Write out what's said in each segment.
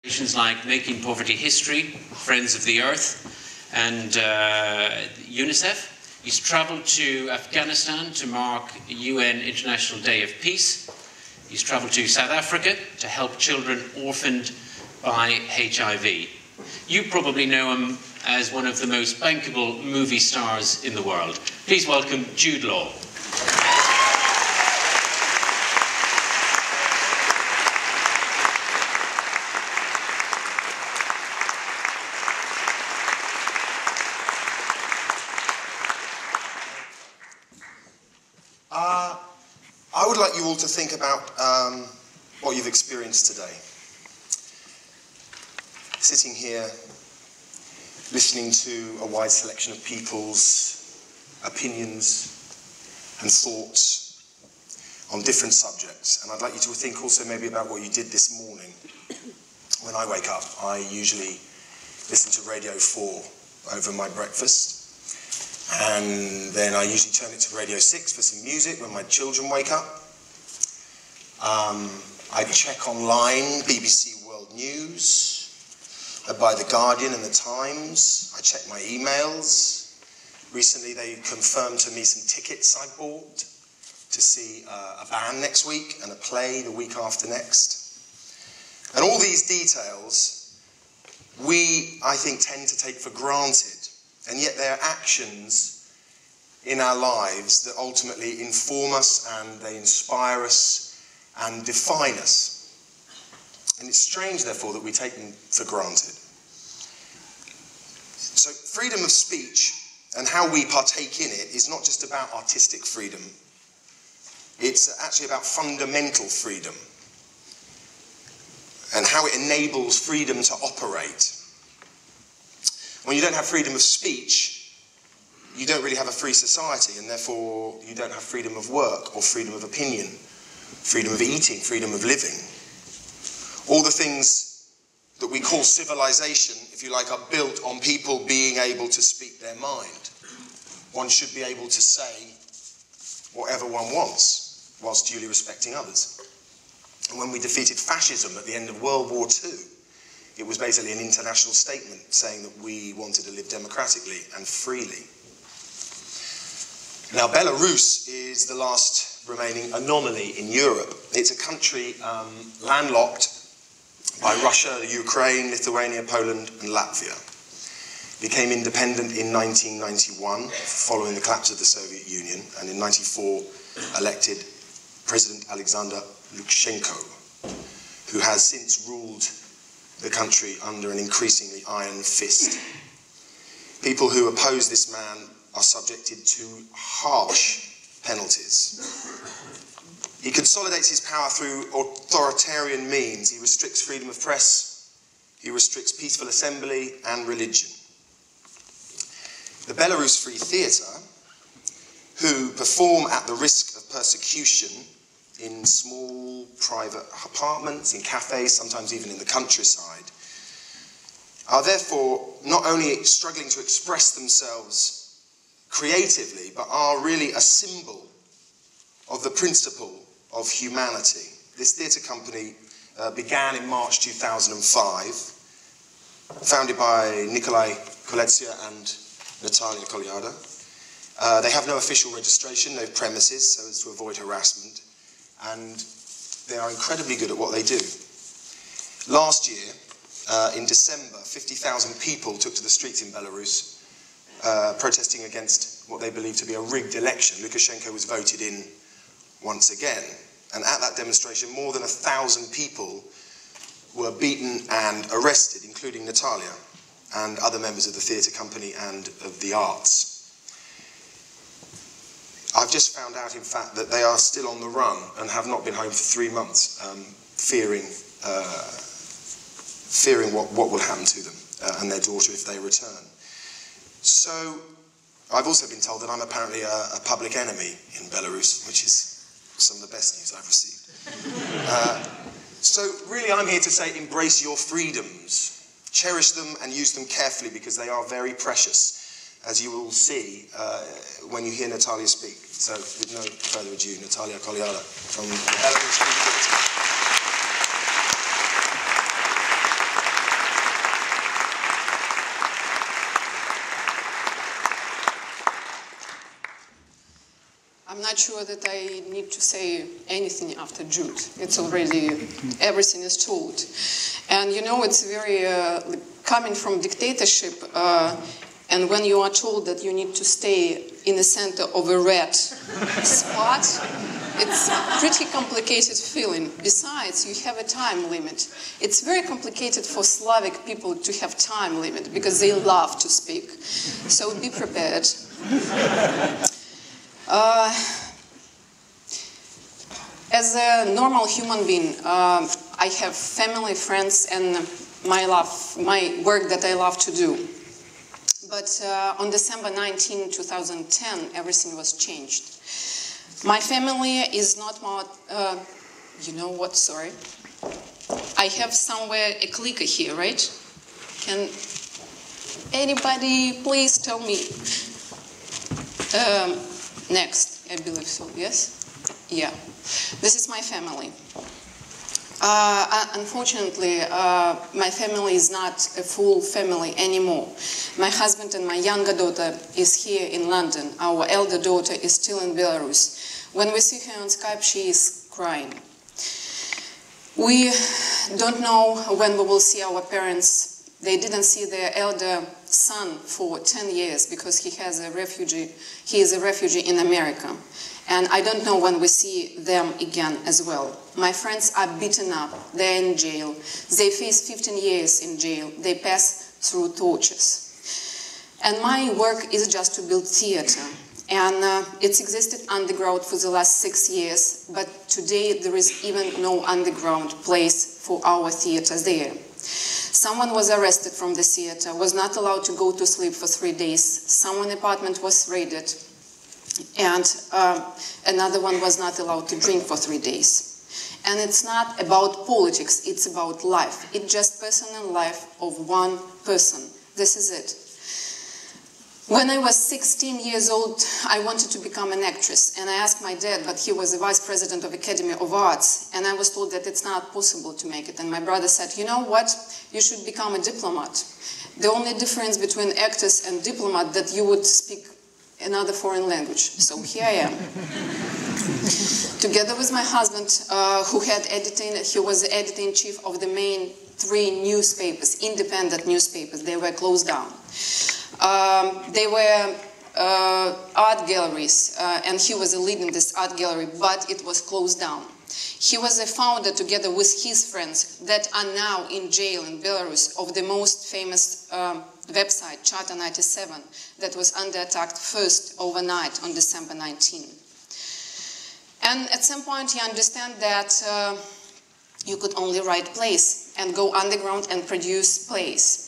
Like Making Poverty History, Friends of the Earth, and UNICEF. He's travelled to Afghanistan to mark UN International Day of Peace. He's travelled to South Africa to help children orphaned by HIV. You probably know him as one of the most bankable movie stars in the world. Please welcome Jude Law. I would like you all to think about what you've experienced today. Sitting here, listening to a wide selection of people's opinions and thoughts on different subjects. And I'd like you to think also maybe about what you did this morning. When I wake up, I usually listen to Radio 4 over my breakfast. And then I usually turn it to Radio 6 for some music when my children wake up. I check online BBC World News, I buy The Guardian and The Times, I check my emails. Recently they confirmed to me some tickets I bought to see a band next week and a play the week after next. And all these details we, I think, tend to take for granted. And yet they are actions in our lives that ultimately inform us and they inspire us and define us. And it's strange, therefore, that we take them for granted. So freedom of speech and how we partake in it is not just about artistic freedom. It's actually about fundamental freedom and how it enables freedom to operate. When you don't have freedom of speech, you don't really have a free society, and therefore you don't have freedom of work or freedom of opinion, freedom of eating, freedom of living. All the things that we call civilization, if you like, are built on people being able to speak their mind. One should be able to say whatever one wants, whilst duly respecting others. And when we defeated fascism at the end of World War II, it was basically an international statement saying that we wanted to live democratically and freely. Now, Belarus is the last remaining anomaly in Europe. It's a country landlocked by Russia, Ukraine, Lithuania, Poland, and Latvia. It became independent in 1991, following the collapse of the Soviet Union, and in 1994 elected President Alexander Lukashenko, who has since ruled the country under an increasingly iron fist. People who oppose this man are subjected to harsh penalties. He consolidates his power through authoritarian means. He restricts freedom of press, he restricts peaceful assembly and religion. The Belarus Free Theatre, who perform at the risk of persecution in small private apartments, in cafes, sometimes even in the countryside, are therefore not only struggling to express themselves creatively, but are really a symbol of the principle of humanity. This theatre company began in March 2005, founded by Nikolai Koletsia and Natalia Koliada. They have no official registration, no premises, so as to avoid harassment. And they are incredibly good at what they do. Last year, in December, 50,000 people took to the streets in Belarus, protesting against what they believe to be a rigged election. Lukashenko was voted in once again. And at that demonstration, more than 1,000 people were beaten and arrested, including Natalia and other members of the theatre company and of the arts. I've just found out, in fact, that they are still on the run and have not been home for 3 months, fearing what will happen to them and their daughter if they return. So I've also been told that I'm apparently a public enemy in Belarus, which is some of the best news I've received. So really I'm here to say embrace your freedoms, cherish them and use them carefully because they are very precious, as you will see when you hear Natalia speak. So with no further ado, Natalia Koliada from the Belarus Free Theatre. not sure that I need to say anything after Jude. It's already, everything is told. And you know, it's very, coming from dictatorship, and when you are told that you need to stay in the center of a red spot, it's a pretty complicated feeling. Besides, you have a time limit. It's very complicated for Slavic people to have time limit because they love to speak. So be prepared. As a normal human being, I have family, friends, and my work that I love to do. But on December 19, 2010, everything was changed. My family is not more, you know what, sorry. I have somewhere a clicker here, right? Can anybody please tell me? Next, I believe so, yes? Yeah, this is my family. Unfortunately, my family is not a full family anymore. My husband and my younger daughter is here in London. Our elder daughter is still in Belarus. When we see her on Skype, she is crying. We don't know when we will see our parents. They didn't see their elder son for 10 years because he is a refugee in America. And I don't know when we see them again as well. My friends are beaten up, they're in jail. They face 15 years in jail. They pass through tortures. And my work is just to build theater. And it's existed underground for the last 6 years, but today there is even no underground place for our theater there. Someone was arrested from the theater, was not allowed to go to sleep for 3 days. Someone's apartment was raided, and another one was not allowed to drink for 3 days. And it's not about politics, it's about life. It's just personal life of one person. This is it. When I was 16 years old, I wanted to become an actress, and I asked my dad, but he was the vice president of Academy of Arts, and I was told that it's not possible to make it. And my brother said, you know what, you should become a diplomat. The only difference between actors and diplomat that you would speak another foreign language. So here I am. Together with my husband, who had editing, he was the editor-in-chief of the main 3 newspapers, independent newspapers. They were closed down. They were art galleries, and he was leading this art gallery, but it was closed down. He was a founder, together with his friends, that are now in jail in Belarus, of the most famous website, Charter 97, that was under attack first overnight on December 19. And at some point you understand that you could only write plays and go underground and produce plays.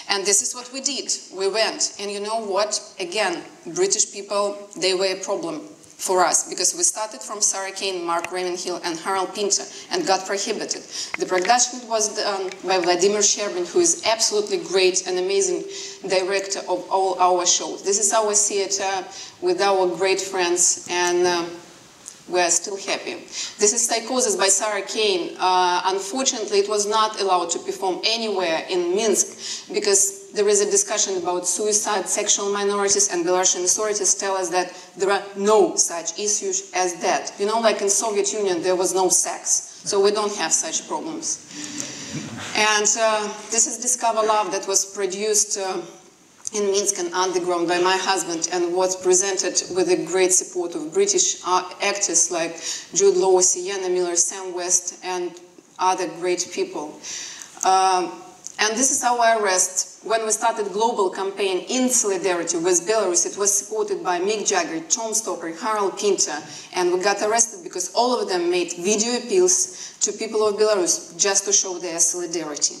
And this is what we did. We went, and you know what? Again, British people, they were a problem for us, because we started from Sarah Kane, Mark Ravenhill, and Harold Pinter, and got prohibited. The production was done by Vladimir Sherbin, who is absolutely great and amazing director of all our shows. This is our theater with our great friends, and we're still happy. This is Psychosis by Sarah Kane. Unfortunately, it was not allowed to perform anywhere in Minsk because there is a discussion about suicide, sexual minorities, and Belarusian authorities tell us that there are no such issues as that. You know, like in Soviet Union, there was no sex, so we don't have such problems. And this is Discover Love that was produced in Minsk and underground by my husband, and was presented with the great support of British actors like Jude Law, Sienna Miller, Sam West, and other great people. And this is our arrest. When we started global campaign in solidarity with Belarus, it was supported by Mick Jagger, Tom Stoppard, Harold Pinter, and we got arrested because all of them made video appeals to people of Belarus just to show their solidarity.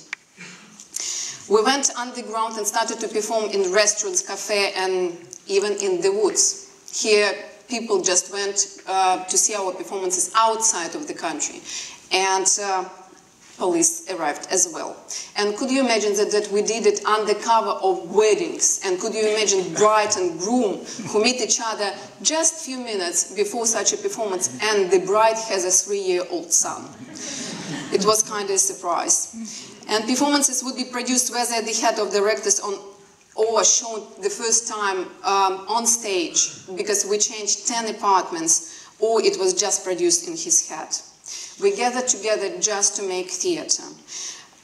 We went underground and started to perform in restaurants, cafes, and even in the woods. Here, people just went to see our performances outside of the country. And police arrived as well. And could you imagine that we did it under cover of weddings? And could you imagine bride and groom who meet each other just a few minutes before such a performance, and the bride has a 3-year-old son? It was kind of a surprise. And performances would be produced whether the head of directors or shown the first time on stage, because we changed 10 apartments or it was just produced in his head. We gathered together just to make theater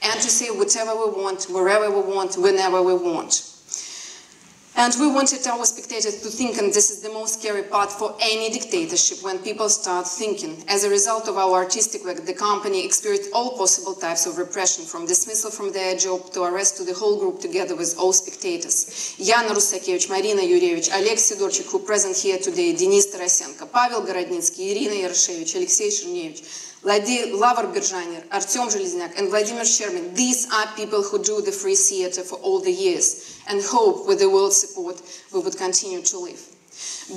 and to say whatever we want, wherever we want, whenever we want. And we wanted our spectators to think, and this is the most scary part for any dictatorship, when people start thinking. As a result of our artistic work, the company experienced all possible types of repression, from dismissal from their job to arrest to the whole group together with all spectators. Yana Rusakevich, Marina Yurevich, Oleg Sidorchik, who present here today, Denis Tarasenko, Pavel Gorodnitsky, Irina Yaroshevich, Alexei Chernevich, Lavr Birzhaner, Artyom Zhelezniak, and Vladimir Sherman. These are people who do the free theater for all the years and hope with the world's support we would continue to live.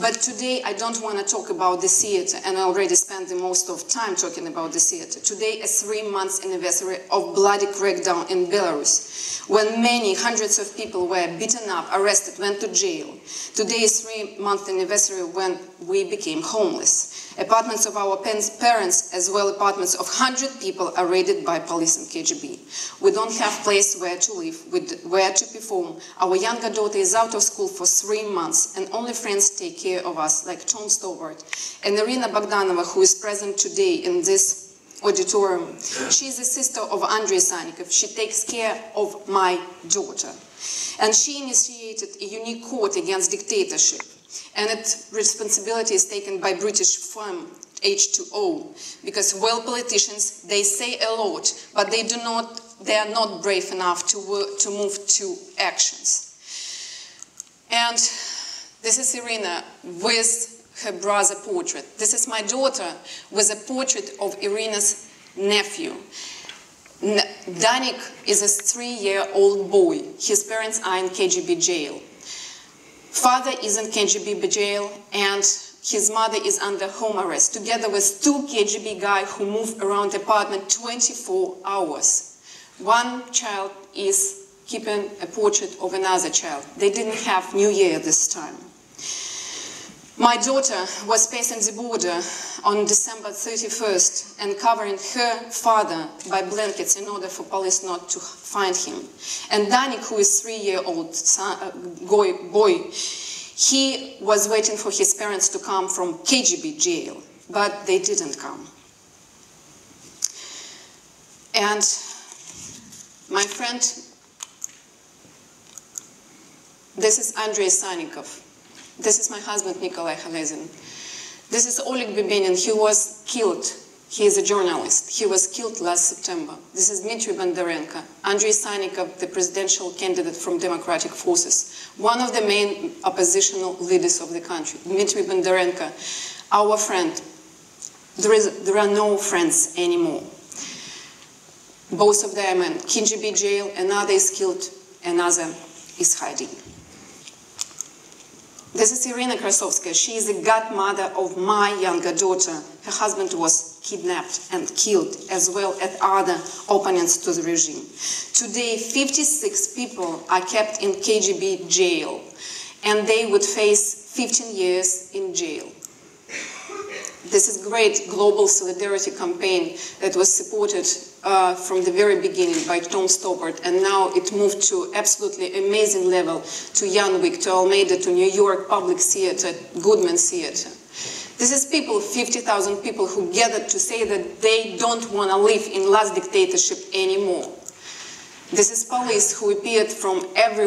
But today I don't want to talk about the theater, and I already spent the most of time talking about the theater. Today is 3-month anniversary of bloody crackdown in Belarus, when many hundreds of people were beaten up, arrested, went to jail. Today is 3-month anniversary when we became homeless. Apartments of our parents, as well as apartments of 100 people, are raided by police and KGB. We don't have place where to live, where to perform. Our younger daughter is out of school for 3 months, and only friends take care of us, like Tom Stewart and Irina Bogdanova, who is present today in this auditorium. She is the sister of Andrei Sannikov. She takes care of my daughter. And she initiated a unique court against dictatorship. And its responsibility is taken by British firm H2O, because well, politicians, they say a lot, but they are not brave enough to move to actions. And this is Irina with her brother portrait. This is my daughter with a portrait of Irina's nephew. Danik is a 3-year-old boy. His parents are in KGB jail. Father is in KGB jail, and his mother is under home arrest, together with 2 KGB guys who move around the apartment 24 hours. One child is keeping a portrait of another child. They didn't have New Year this time. My daughter was passing the border on December 31st and covering her father by blankets in order for police not to find him. And Danik, who is 3-year-old boy, he was waiting for his parents to come from KGB jail, but they didn't come. And my friend, this is Andrei Sannikov. This is my husband, Nikolai Halezin. This is Oleg Bibenin. He was killed. He is a journalist. He was killed last September. This is Dmitry Bondarenko. Andrei Sannikov, the presidential candidate from Democratic Forces, one of the main oppositional leaders of the country. Dmitry Bondarenko, our friend. There are no friends anymore. Both of them in KGB jail. Another is killed. Another is hiding. This is Irina Krasovskaya. She is the godmother of my younger daughter. Her husband was kidnapped and killed, as well as other opponents to the regime. Today, 56 people are kept in KGB jail, and they would face 15 years in jail. This is a great global solidarity campaign that was supported from the very beginning by Tom Stewart, and now it moved to absolutely amazing level to Janvik, to Almeida, to New York Public Theater, Goodman Theater. This is people, 50,000 people, who gathered to say that they don't want to live in last dictatorship anymore. This is police who appeared from everywhere.